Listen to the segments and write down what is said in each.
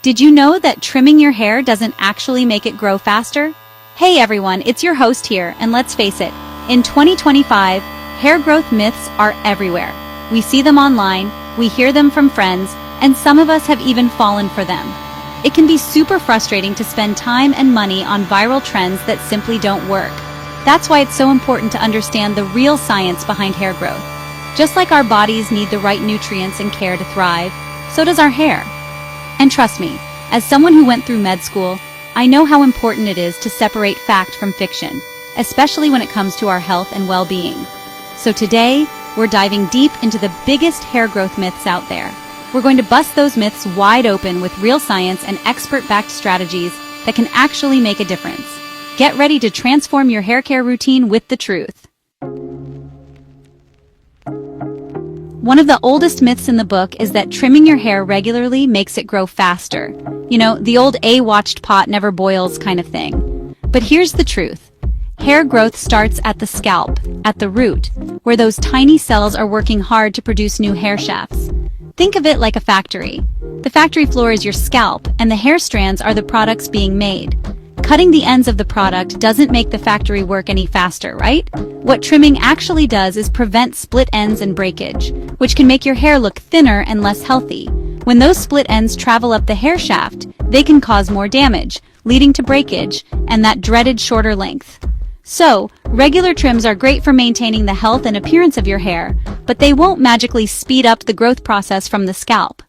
Did you know that trimming your hair doesn't actually make it grow faster? Hey everyone, it's your host here, and let's face it, in 2025, hair growth myths are everywhere. We see them online, we hear them from friends, and some of us have even fallen for them. It can be super frustrating to spend time and money on viral trends that simply don't work. That's why it's so important to understand the real science behind hair growth. Just like our bodies need the right nutrients and care to thrive, so does our hair. And trust me, as someone who went through med school, I know how important it is to separate fact from fiction, especially when it comes to our health and well-being. So today, we're diving deep into the biggest hair growth myths out there. We're going to bust those myths wide open with real science and expert-backed strategies that can actually make a difference. Get ready to transform your hair care routine with the truth. One of the oldest myths in the book is that trimming your hair regularly makes it grow faster. You know, the old "a-watched pot never boils" kind of thing. But here's the truth. Hair growth starts at the scalp, at the root, where those tiny cells are working hard to produce new hair shafts. Think of it like a factory. The factory floor is your scalp, and the hair strands are the products being made. Cutting the ends of the product doesn't make the factory work any faster, right? What trimming actually does is prevent split ends and breakage, which can make your hair look thinner and less healthy. When those split ends travel up the hair shaft, they can cause more damage, leading to breakage and that dreaded shorter length. So, regular trims are great for maintaining the health and appearance of your hair, but they won't magically speed up the growth process from the scalp.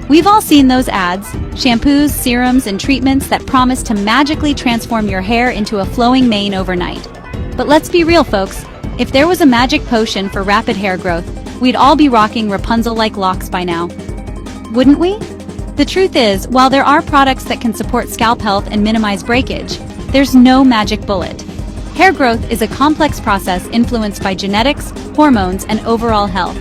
We've all seen those ads, shampoos, serums, and treatments that promise to magically transform your hair into a flowing mane overnight. But let's be real, folks. If there was a magic potion for rapid hair growth, we'd all be rocking Rapunzel-like locks by now. Wouldn't we? The truth is, while there are products that can support scalp health and minimize breakage, there's no magic bullet. Hair growth is a complex process influenced by genetics, hormones, and overall health.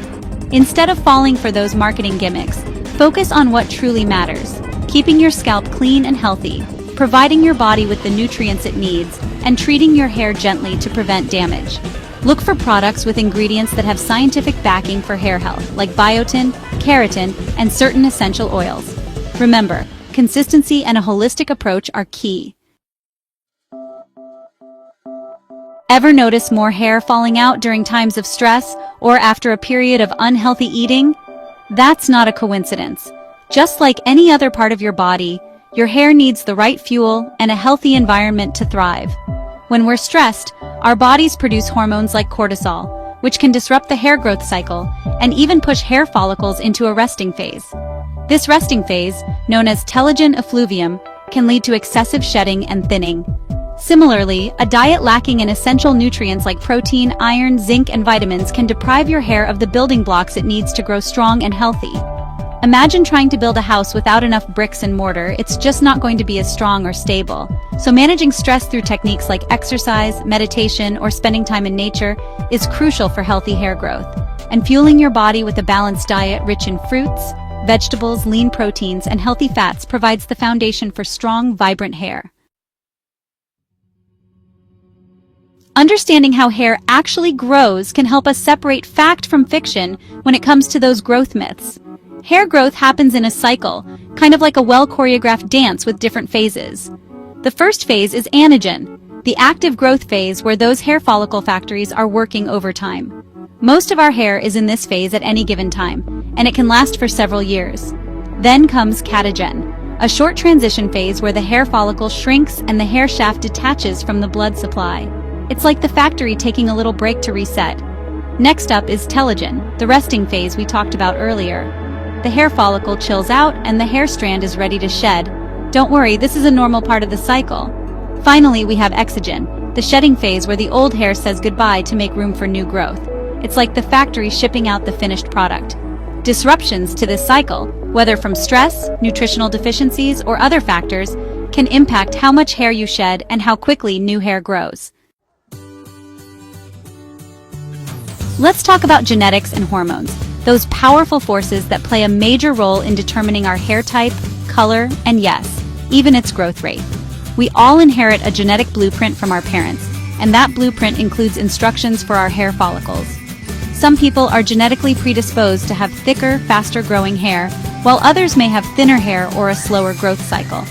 Instead of falling for those marketing gimmicks, focus on what truly matters, keeping your scalp clean and healthy, providing your body with the nutrients it needs, and treating your hair gently to prevent damage. Look for products with ingredients that have scientific backing for hair health, like biotin, keratin, and certain essential oils. Remember, consistency and a holistic approach are key. Ever notice more hair falling out during times of stress or after a period of unhealthy eating? That's not a coincidence. Just like any other part of your body, your hair needs the right fuel and a healthy environment to thrive. When we're stressed, our bodies produce hormones like cortisol, which can disrupt the hair growth cycle and even push hair follicles into a resting phase. This resting phase, known as telogen effluvium, can lead to excessive shedding and thinning. Similarly, a diet lacking in essential nutrients like protein, iron, zinc, and vitamins can deprive your hair of the building blocks it needs to grow strong and healthy. Imagine trying to build a house without enough bricks and mortar. It's just not going to be as strong or stable. So managing stress through techniques like exercise, meditation, or spending time in nature is crucial for healthy hair growth. And fueling your body with a balanced diet rich in fruits, vegetables, lean proteins, and healthy fats provides the foundation for strong, vibrant hair. Understanding how hair actually grows can help us separate fact from fiction when it comes to those growth myths. Hair growth happens in a cycle, kind of like a well-choreographed dance with different phases. The first phase is anagen, the active growth phase where those hair follicle factories are working overtime. Most of our hair is in this phase at any given time, and it can last for several years. Then comes catagen, a short transition phase where the hair follicle shrinks and the hair shaft detaches from the blood supply. It's like the factory taking a little break to reset. Next up is telogen, the resting phase we talked about earlier. The hair follicle chills out and the hair strand is ready to shed. Don't worry, this is a normal part of the cycle. Finally, we have exogen, the shedding phase where the old hair says goodbye to make room for new growth. It's like the factory shipping out the finished product. Disruptions to this cycle, whether from stress, nutritional deficiencies, or other factors, can impact how much hair you shed and how quickly new hair grows. Let's talk about genetics and hormones, those powerful forces that play a major role in determining our hair type, color, and yes, even its growth rate. We all inherit a genetic blueprint from our parents, and that blueprint includes instructions for our hair follicles. Some people are genetically predisposed to have thicker, faster-growing hair, while others may have thinner hair or a slower growth cycle.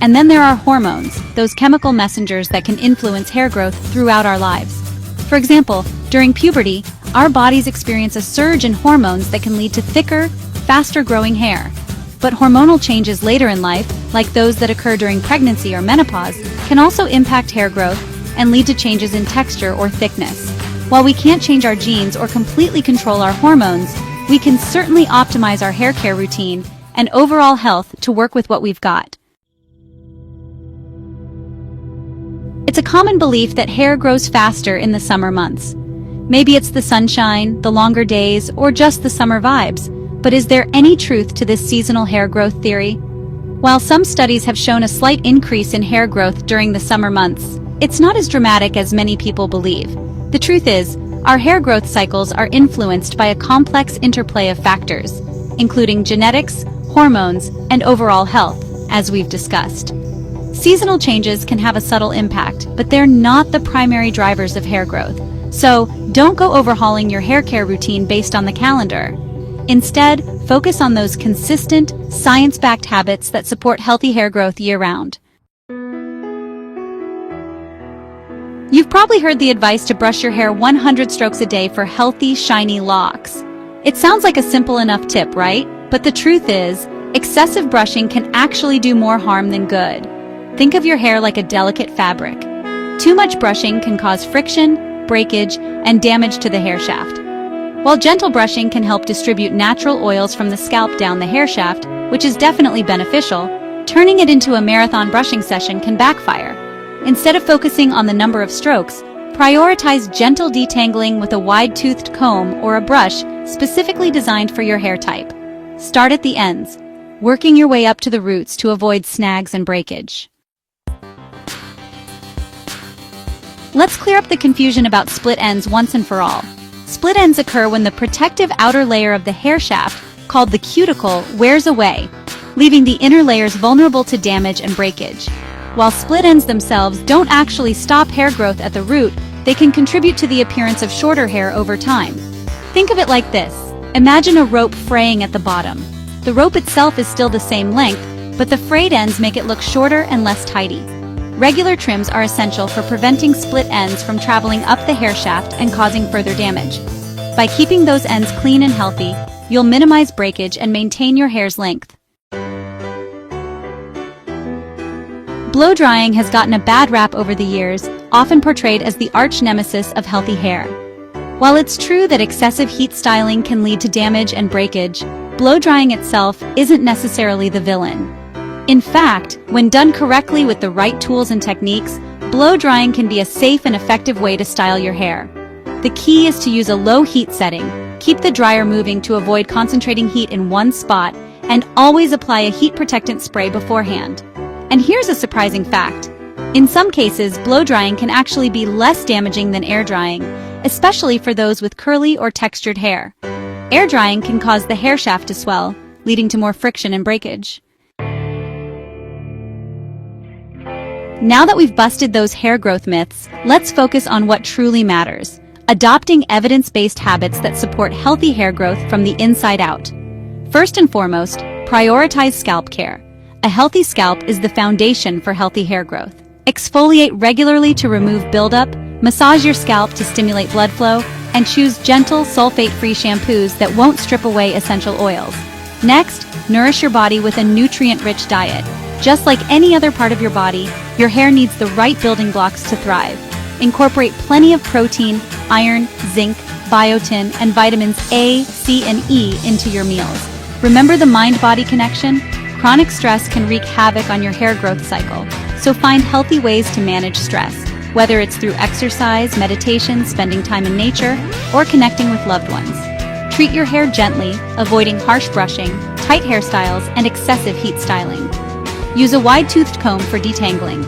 And then there are hormones, those chemical messengers that can influence hair growth throughout our lives. For example, during puberty, our bodies experience a surge in hormones that can lead to thicker, faster-growing hair. But hormonal changes later in life, like those that occur during pregnancy or menopause, can also impact hair growth and lead to changes in texture or thickness. While we can't change our genes or completely control our hormones, we can certainly optimize our hair care routine and overall health to work with what we've got. It's a common belief that hair grows faster in the summer months. Maybe it's the sunshine, the longer days, or just the summer vibes. But is there any truth to this seasonal hair growth theory? While some studies have shown a slight increase in hair growth during the summer months, it's not as dramatic as many people believe. The truth is, our hair growth cycles are influenced by a complex interplay of factors, including genetics, hormones, and overall health, as we've discussed. Seasonal changes can have a subtle impact, but they're not the primary drivers of hair growth. So, don't go overhauling your hair care routine based on the calendar. Instead, focus on those consistent, science-backed habits that support healthy hair growth year-round. You've probably heard the advice to brush your hair 100 strokes a day for healthy, shiny locks. It sounds like a simple enough tip, right? But the truth is, excessive brushing can actually do more harm than good. Think of your hair like a delicate fabric. Too much brushing can cause friction, breakage, and damage to the hair shaft. While gentle brushing can help distribute natural oils from the scalp down the hair shaft, which is definitely beneficial, turning it into a marathon brushing session can backfire. Instead of focusing on the number of strokes, prioritize gentle detangling with a wide-toothed comb or a brush specifically designed for your hair type. Start at the ends, working your way up to the roots to avoid snags and breakage. Let's clear up the confusion about split ends once and for all. Split ends occur when the protective outer layer of the hair shaft, called the cuticle, wears away, leaving the inner layers vulnerable to damage and breakage. While split ends themselves don't actually stop hair growth at the root, they can contribute to the appearance of shorter hair over time. Think of it like this. Imagine a rope fraying at the bottom. The rope itself is still the same length, but the frayed ends make it look shorter and less tidy. Regular trims are essential for preventing split ends from traveling up the hair shaft and causing further damage. By keeping those ends clean and healthy, you'll minimize breakage and maintain your hair's length. Blow drying has gotten a bad rap over the years, often portrayed as the arch nemesis of healthy hair. While it's true that excessive heat styling can lead to damage and breakage, blow drying itself isn't necessarily the villain. In fact, when done correctly with the right tools and techniques, blow drying can be a safe and effective way to style your hair. The key is to use a low heat setting, keep the dryer moving to avoid concentrating heat in one spot, and always apply a heat protectant spray beforehand. And here's a surprising fact. In some cases, blow drying can actually be less damaging than air drying, especially for those with curly or textured hair. Air drying can cause the hair shaft to swell, leading to more friction and breakage. Now that we've busted those hair growth myths, let's focus on what truly matters: adopting evidence-based habits that support healthy hair growth from the inside out. First and foremost, prioritize scalp care. A healthy scalp is the foundation for healthy hair growth. Exfoliate regularly to remove buildup, massage your scalp to stimulate blood flow, and choose gentle, sulfate-free shampoos that won't strip away essential oils. Next, nourish your body with a nutrient-rich diet. Just like any other part of your body, your hair needs the right building blocks to thrive. Incorporate plenty of protein, iron, zinc, biotin, and vitamins A, C, and E into your meals. Remember the mind-body connection? Chronic stress can wreak havoc on your hair growth cycle, so find healthy ways to manage stress, whether it's through exercise, meditation, spending time in nature, or connecting with loved ones. Treat your hair gently, avoiding harsh brushing, tight hairstyles, and excessive heat styling. Use a wide-toothed comb for detangling.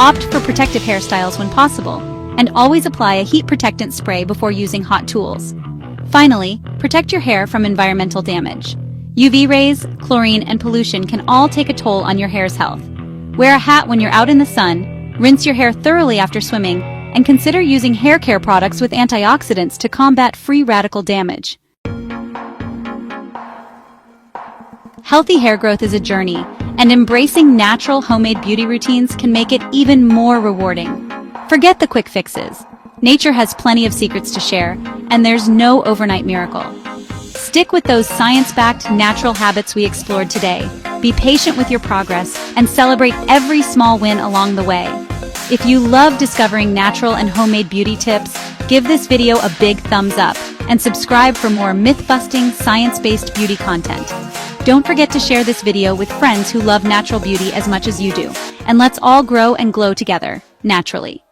Opt for protective hairstyles when possible, and always apply a heat protectant spray before using hot tools. Finally, protect your hair from environmental damage. UV rays, chlorine, and pollution can all take a toll on your hair's health. Wear a hat when you're out in the sun, rinse your hair thoroughly after swimming, and consider using hair care products with antioxidants to combat free radical damage. Healthy hair growth is a journey, and embracing natural homemade beauty routines can make it even more rewarding. Forget the quick fixes. Nature has plenty of secrets to share, and there's no overnight miracle. Stick with those science-backed natural habits we explored today. Be patient with your progress and celebrate every small win along the way. If you love discovering natural and homemade beauty tips, give this video a big thumbs up and subscribe for more myth-busting, science-based beauty content. Don't forget to share this video with friends who love natural beauty as much as you do, and let's all grow and glow together, naturally.